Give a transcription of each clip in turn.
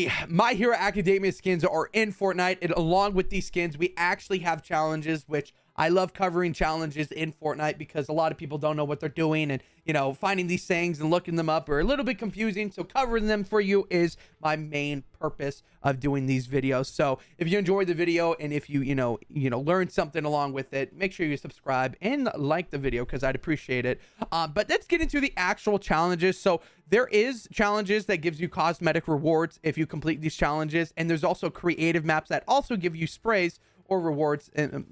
the My Hero Academia skins are in Fortnite, and along with these skins, we actually have challenges, which I love covering challenges in Fortnite because a lot of people don't know what they're doing, and finding these things and looking them up are a little bit confusing. So covering them for you is my main purpose of doing these videos. So if you enjoyed the video and if you learned something along with it, make sure you subscribe and like the video because I'd appreciate it. But let's get into the actual challenges. So there is challenges that gives you cosmetic rewards if you complete these challenges, and there's also creative maps that also give you sprays or rewards, and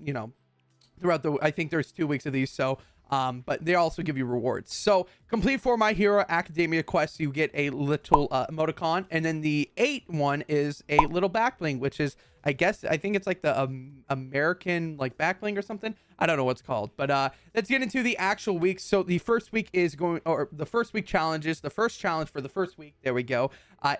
throughout I think there's 2 weeks of these, so but they also give you rewards. So complete 4 My Hero Academia quests, you get a little emoticon, and then the 8th one is a little back bling, which is I think it's like the American like back bling or something. I don't know what's called, but let's get into the actual week. So the first week is the first week challenges. The first challenge for the first week, there we go,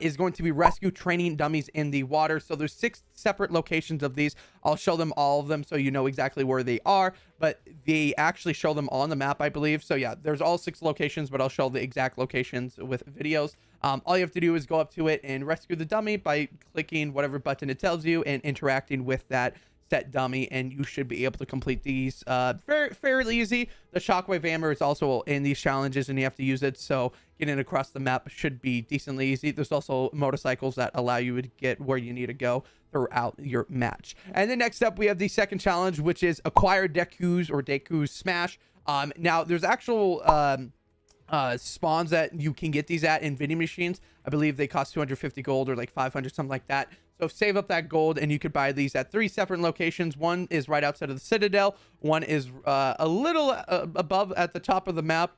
is going to be rescue training dummies in the water. So there's 6 separate locations of these. I'll show them all of them so you know exactly where they are, but they actually show them on the map, I believe. So yeah, there's all 6 locations, but I'll show the exact locations with videos. All you have to do is go up to it and rescue the dummy by clicking whatever button it tells you and interacting with that set dummy, and you should be able to complete these fairly easy. The Shockwave Hammer is also in these challenges and you have to use it, so getting across the map should be decently easy. There's also motorcycles that allow you to get where you need to go throughout your match. And then next up we have the second challenge, which is acquire Deku's or Deku's Smash. Now there's actual spawns that you can get these at in vending machines. I believe they cost 250 gold or like 500, something like that. So save up that gold and you could buy these at 3 separate locations. One is right outside of the Citadel. One is a little above at the top of the map.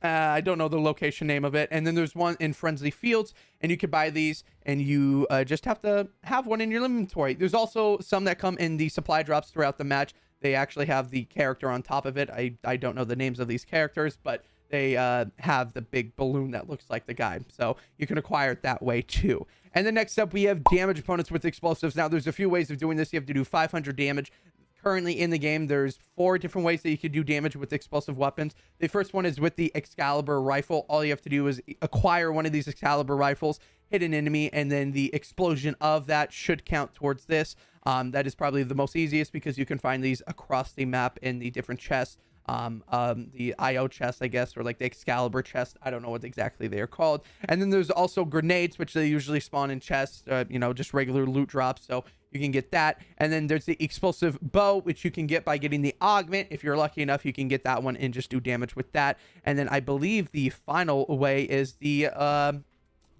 I don't know the location name of it. And then there's one in Friendly Fields, and you could buy these, and you just have to have one in your inventory. There's also some that come in the supply drops throughout the match. They actually have the character on top of it. I don't know the names of these characters, but they have the big balloon that looks like the guy, so you can acquire it that way too. And then next up we have damage opponents with explosives. Now there's a few ways of doing this. You have to do 500 damage. Currently in the game there's 4 different ways that you can do damage with explosive weapons. The first one is with the Excalibur rifle. All you have to do is acquire one of these Excalibur rifles, hit an enemy, and then the explosion of that should count towards this. That is probably the most easiest because you can find these across the map in the different chests. The IO chest, I guess, or like the Excalibur chest. I don't know what exactly they are called. And then there's also grenades, which they usually spawn in chests, just regular loot drops. So you can get that. And then there's the explosive bow, which you can get by getting the augment. If you're lucky enough, you can get that one and just do damage with that. And then I believe the final way is the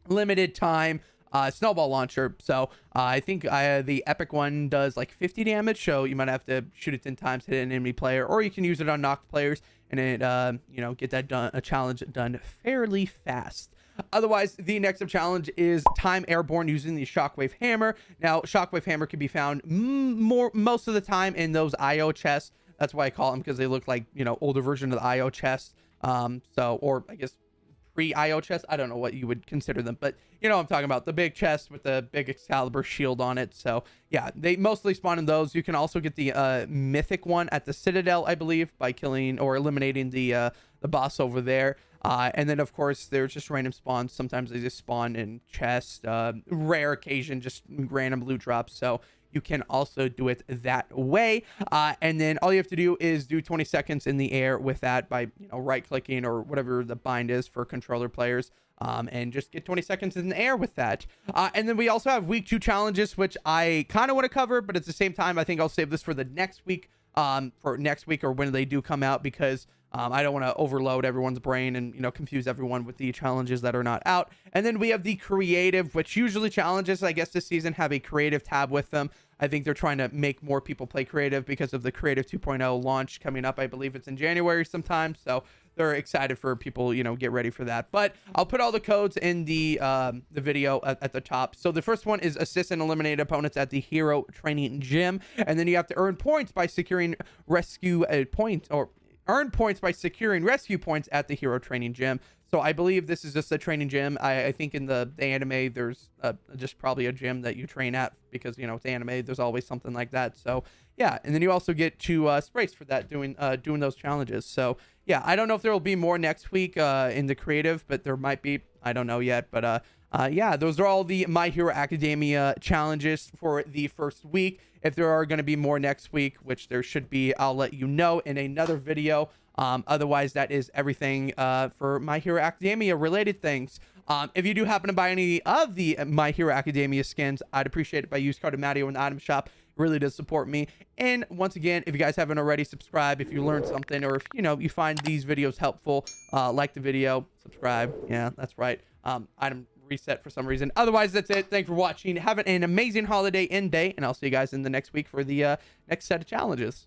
limited time snowball launcher. So I think the epic one does like 50 damage, so you might have to shoot it 10 times, hit an enemy player, or you can use it on knocked players and it get that done, a challenge done fairly fast. Otherwise, the next up challenge is time airborne using the Shockwave Hammer. Now Shockwave Hammer can be found most of the time in those IO chests. That's why I call them, because they look like older version of the IO chests. Or I guess pre-IO chest. I don't know what you would consider them, but I'm talking about the big chest with the big Excalibur shield on it. So yeah, they mostly spawn in those. You can also get the mythic one at the Citadel, I believe, by killing or eliminating the boss over there. And then of course there's just random spawns. Sometimes they just spawn in chests, rare occasion, just random loot drops. So you can also do it that way. And then all you have to do is do 20 seconds in the air with that by right clicking or whatever the bind is for controller players, and just get 20 seconds in the air with that. And then we also have week 2 challenges, which I kind of want to cover, but at the same time I think I'll save this for the next week, or when they do come out, because I don't want to overload everyone's brain and confuse everyone with the challenges that are not out. And then we have the creative, which usually challenges, I guess this season, have a creative tab with them. I think they're trying to make more people play creative because of the Creative 2.0 launch coming up. I believe it's in January sometime, so they're excited for people, get ready for that. But I'll put all the codes in the video at the top. So the first one is assist and eliminate opponents at the hero training gym, and then you have to earn points by securing rescue points, or earn points by securing rescue points at the hero training gym. So I believe this is just a training gym. I think in the anime there's just probably a gym that you train at, because it's anime, there's always something like that. So yeah, and then you also get 2 sprays for that, doing those challenges. So yeah, I don't know if there will be more next week in the creative, but there might be. I don't know yet, but yeah, those are all the My Hero Academia challenges for the first week. If there are going to be more next week, which there should be, I'll let you know in another video. Otherwise, that is everything for My Hero Academia related things. If you do happen to buy any of the My Hero Academia skins, I'd appreciate it by use code Mattio in the item shop. It really does support me. And once again, if you guys haven't already, subscribe if you learned something, or if you find these videos helpful, like the video, subscribe. Yeah, that's right. Item reset for some reason. Otherwise, that's it. Thanks for watching. Have an amazing holiday and day, and I'll see you guys in the next week for the next set of challenges.